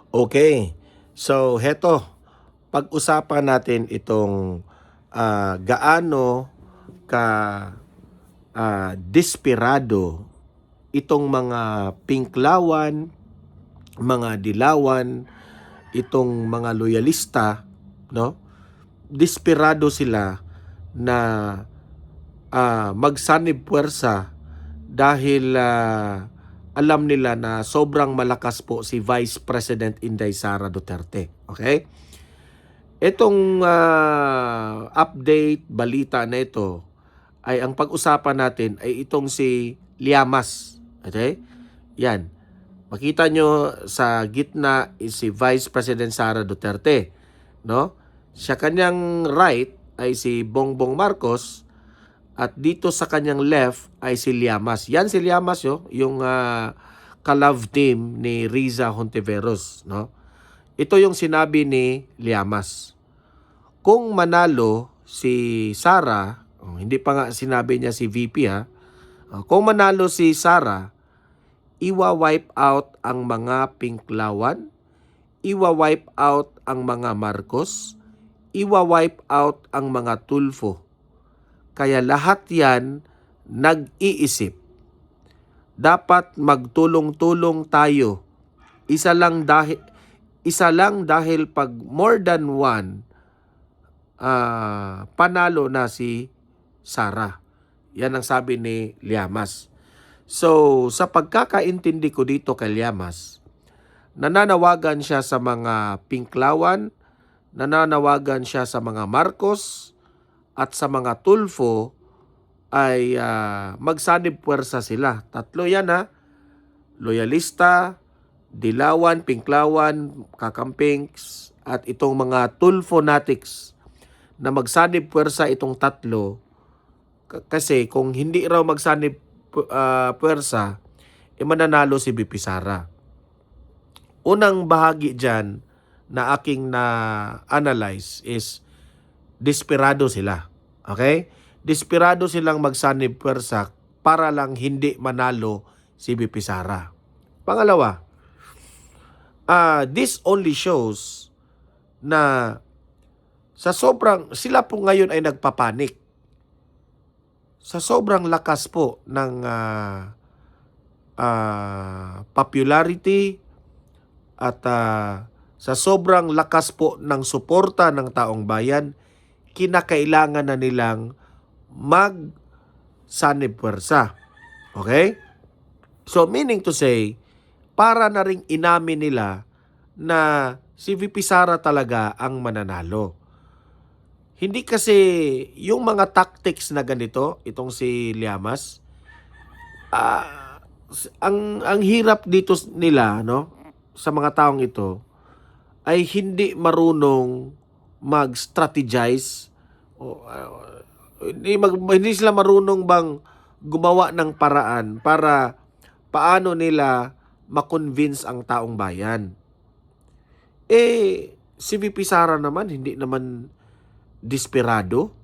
Okay. So, heto, pag-usapan natin itong gaano ka desperado itong mga pinklawan, mga dilawan, itong mga loyalista, no? Desperado sila na magsanib puwersa dahil alam nila na sobrang malakas po si Vice President Inday Sara Duterte. Okay? Itong update, balita na ito, ay ang pag-usapan natin ay itong si Llamas. Okay? Yan. Makita nyo sa gitna is si Vice President Sara Duterte. No? Sa kanyang right ay si Bongbong Marcos at dito sa kanyang left ay si Llamas. Yan si Llamas, yung ka-love team ni Riza Hontiveros. No? Ito yung sinabi ni Llamas. Kung manalo si Sara, hindi pa nga sinabi niya si VP kung manalo si Sara, iwa-wipe out ang mga Pinklawan, iwa-wipe out ang mga Marcos, iwa-wipe out ang mga Tulfo. Kaya lahat yan nag-iisip. Dapat magtulong-tulong tayo. Isa lang dahil pag more than one, panalo na si Sara. Yan ang sabi ni Llamas. So, sa pagkakaintindi ko dito kay Llamas, nananawagan siya sa mga Pinklawan, nananawagan siya sa mga Marcos, at sa mga Tulfo ay magsanib puwersa sila. Tatlo yan loyalista, dilawan, Pinklawan, kakampings, at itong mga Tulfonatics na magsanib puwersa itong tatlo. Kasi kung hindi raw magsanib puwersa, mananalo si BP Sara. Unang bahagi dyan na aking na-analyze is desperado sila. Okay? Desperado silang magsanib puwersa para lang hindi manalo si BP Sara. Pangalawa, this only shows na sila po ngayon ay nagpapanik. Sa sobrang lakas po ng popularity at sa sobrang lakas po ng suporta ng taong bayan, kinakailangan na nilang magsanib puwersa. Okay? So meaning to say, para na ring inamin nila na si VP Sara talaga ang mananalo. Hindi kasi yung mga tactics na ganito, itong si Llamas, ang hirap dito nila, no, sa mga taong ito, ay hindi marunong mag-strategize. Hindi sila marunong bang gumawa ng paraan para paano nila ma-convince ang taong bayan. Si VP Sara naman, hindi naman desperado.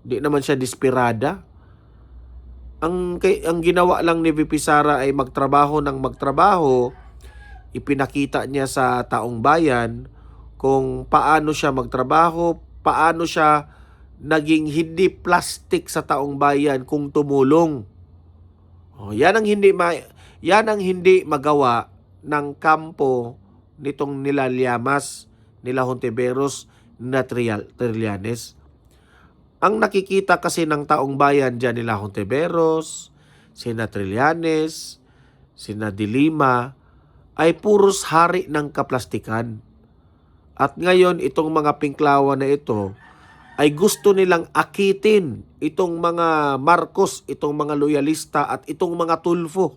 Hindi naman siya desperada. Ang ginawa lang ni VP Sara ay magtrabaho ng magtrabaho. Ipinakita niya sa taong bayan kung paano siya magtrabaho, paano siya naging hindi plastic sa taong bayan kung tumulong. Yan ang hindi magawa ng kampo nitong nila Llamas, nila Hontiveros, na Trillanes. Ang nakikita kasi ng taong bayan dyan nila Hontiveros, sina Trillanes, sina De Lima, ay puros hari ng kaplastikan. At ngayon, itong mga Pinklawan na ito, ay gusto nilang akitin itong mga Marcos, itong mga loyalista, at itong mga Tulfo.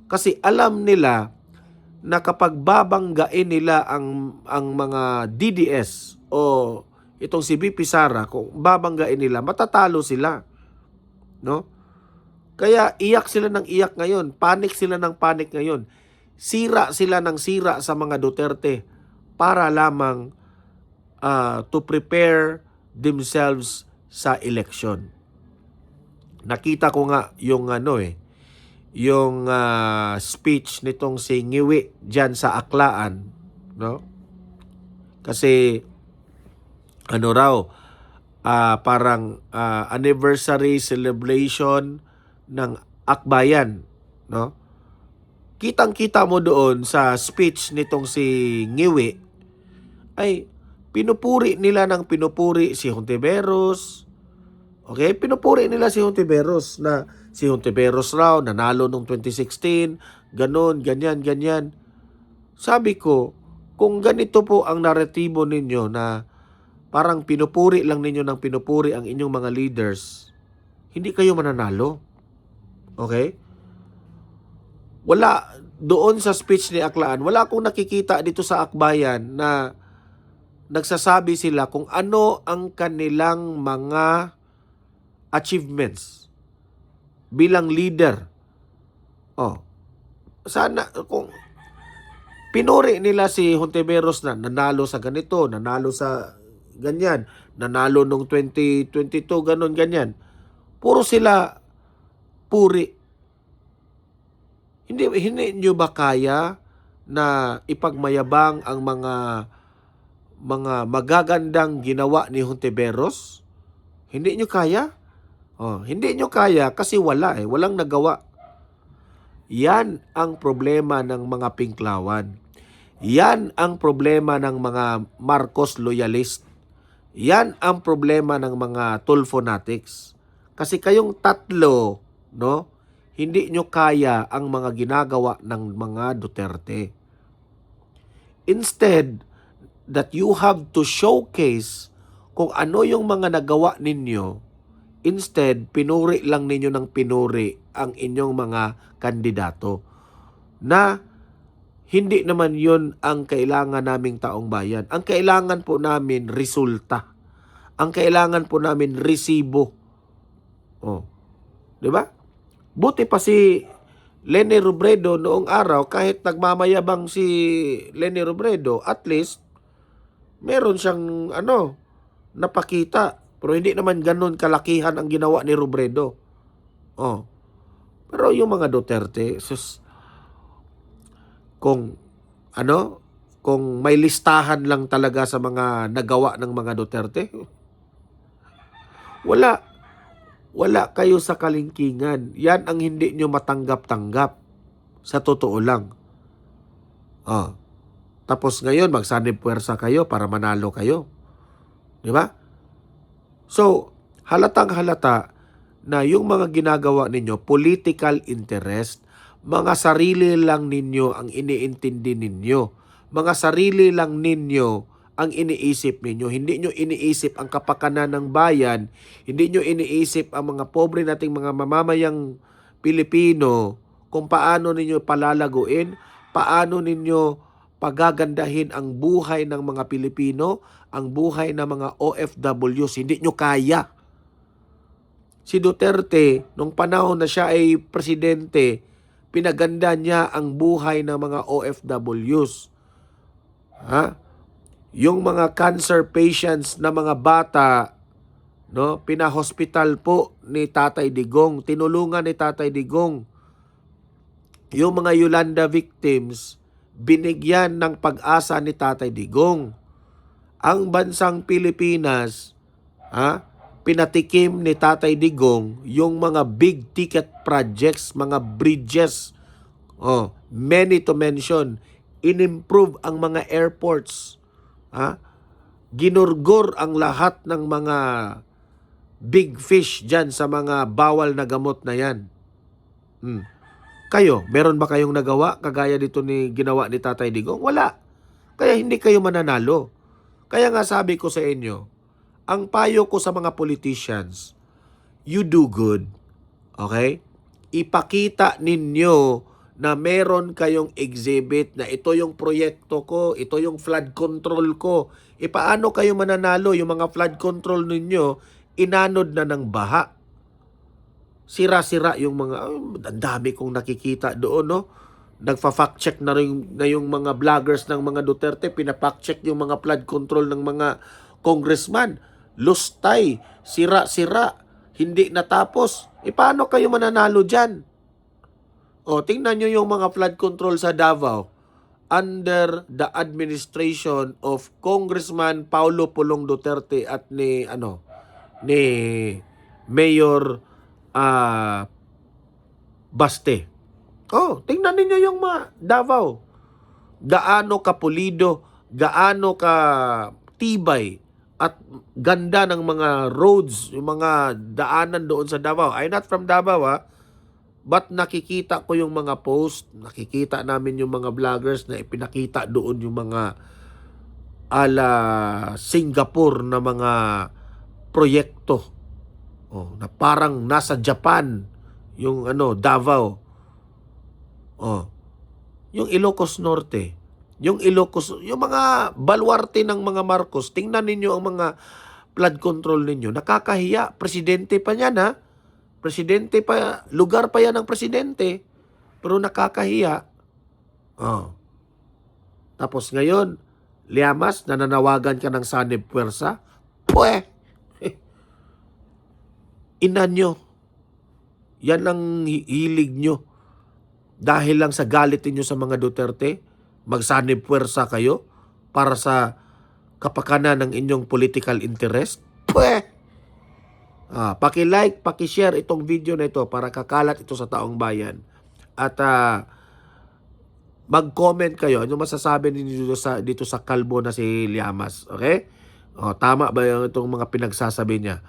Kasi alam nila na kapag babanggain nila ang mga DDS o itong si VP Sara, kung babanggain nila, matatalo sila. No? Kaya iyak sila ng iyak ngayon, panic sila ng panic ngayon. Sira sila ng sira sa mga Duterte para lamang to prepare themselves sa election. Nakita ko nga yung yung speech nitong si Ngiwi dyan sa Aklaan. no? Kasi ano raw, parang anniversary celebration ng Akbayan, no? Kitang-kita mo doon sa speech nitong si Ngiwi ay pinupuri nila ng pinupuri si Hontiveros. Okay? Pinupuri nila si Hontiveros na si Hontiveros raw nanalo noong 2016, ganon, ganyan, ganyan. Sabi ko, kung ganito po ang naratibo ninyo na parang pinupuri lang ninyo ng pinupuri ang inyong mga leaders, hindi kayo mananalo. Okay? Wala, doon sa speech ni Aklaan, wala akong nakikita dito sa Akbayan na nagsasabi sila kung ano ang kanilang mga achievements bilang leader. Sana kung pinuri nila si Hontiveros na nanalo sa ganito, nanalo sa ganyan, nanalo nung 2022, ganon, ganyan. Puro sila puri. Hindi nyo ba kaya na ipagmayabang ang mga magagandang ginawa ni Hontiveros? Hindi nyo kaya? Hindi nyo kaya kasi walang nagawa. Yan ang problema ng mga Pinklawan. Yan ang problema ng mga Marcos loyalist. Yan ang problema ng mga Tulfo fanatics. Kasi kayong tatlo, no? Hindi nyo kaya ang mga ginagawa ng mga Duterte. Instead, that you have to showcase kung ano yung mga nagawa ninyo, instead, pinuri lang ninyo ng pinuri ang inyong mga kandidato. Na hindi naman yun ang kailangan naming taong bayan. Ang kailangan po namin, resulta. Ang kailangan po namin, resibo. Di ba? Buti pa si Leni Robredo noong araw, kahit nagmamayabang si Leni Robredo, at least meron siyang napakita. Pero hindi naman ganun kalakihan ang ginawa ni Robredo. Pero yung mga Duterte, kung may listahan lang talaga sa mga nagawa ng mga Duterte, wala kayo sa kalingkingan. Yan ang hindi nyo matanggap-tanggap. Sa totoo lang. Tapos ngayon, magsanib puwersa kayo para manalo kayo. Di ba? So, halatang halata na yung mga ginagawa ninyo, political interest, mga sarili lang ninyo ang iniintindi ninyo. Mga sarili lang ninyo ang iniisip ninyo. Hindi nyo iniisip ang kapakanan ng bayan. Hindi nyo iniisip ang mga pobre nating mga mamamayang Pilipino kung paano ninyo palalaguin, paano ninyo pagagandahin ang buhay ng mga Pilipino, ang buhay ng mga OFWs. Hindi nyo kaya. Si Duterte, nung panahon na siya ay presidente, pinaganda niya ang buhay ng mga OFWs. Yung mga cancer patients na mga bata, no, pinahospital po ni Tatay Digong, tinulungan ni Tatay Digong. Yung mga Yolanda victims, binigyan ng pag-asa ni Tatay Digong. Ang bansang Pilipinas, pinatikim ni Tatay Digong yung mga big ticket projects, mga bridges, many to mention, inimprove ang mga airports, ginurgor ang lahat ng mga big fish dyan sa mga bawal na gamot na yan. Kayo, meron ba kayong nagawa kagaya dito ni ginawa ni Tatay Digong? Wala. Kaya hindi kayo mananalo. Kaya nga sabi ko sa inyo, ang payo ko sa mga politicians, you do good. Okay? Ipakita ninyo na meron kayong exhibit na ito yung proyekto ko, ito yung flood control ko. Paano kayo mananalo? Yung mga flood control ninyo, inanod na ng baha. Sira-sira yung mga, ang dami kong nakikita doon, no? Nagfa-fact check na yung mga vloggers ng mga Duterte, pina-fact check yung mga flood control ng mga congressman. Lustay, sira-sira, hindi natapos. Paano kayo mananalo dyan? Tingnan nyo yung mga flood control sa Davao. under the administration of Congressman Paulo Pulong Duterte at ni Mayor Baste. Tingnan ninyo yung mga Davao. Gaano kapulido, gaano ka tibay at ganda ng mga roads, yung mga daanan doon sa Davao. I'm not from Davao, but nakikita ko yung mga post, nakikita namin yung mga vloggers na ipinakita doon yung mga ala Singapore na mga proyekto. Na parang nasa Japan yung Davao. Yung Ilocos Norte, yung mga baluarte ng mga Marcos, tingnan ninyo ang mga flood control ninyo. Nakakahiya. Presidente pa yan, Presidente pa, lugar pa yan ng presidente, pero nakakahiya. Tapos ngayon, Llamas, nananawagan ka ng sanib puwersa, ina nyo. Yan ang hilig nyo. Dahil lang sa galit niyo sa mga Duterte, magsanib puwersa kayo para sa kapakanan ng inyong political interest. Paki-like, paki-share itong video na ito para kakalat ito sa taong bayan. At mag-comment kayo. Ano masasabi niyo dito sa kalbo na si Llamas? Okay? Tama ba itong mga pinagsasabi niya?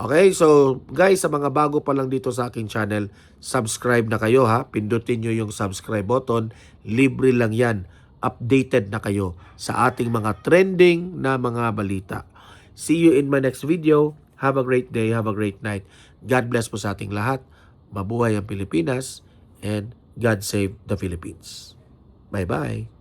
Okay, so guys, sa mga bago pa lang dito sa aking channel, subscribe na kayo Pindutin nyo yung subscribe button. Libre lang yan. Updated na kayo sa ating mga trending na mga balita. See you in my next video. Have a great day. Have a great night. God bless po sa ating lahat. Mabuhay ang Pilipinas and God save the Philippines. Bye-bye.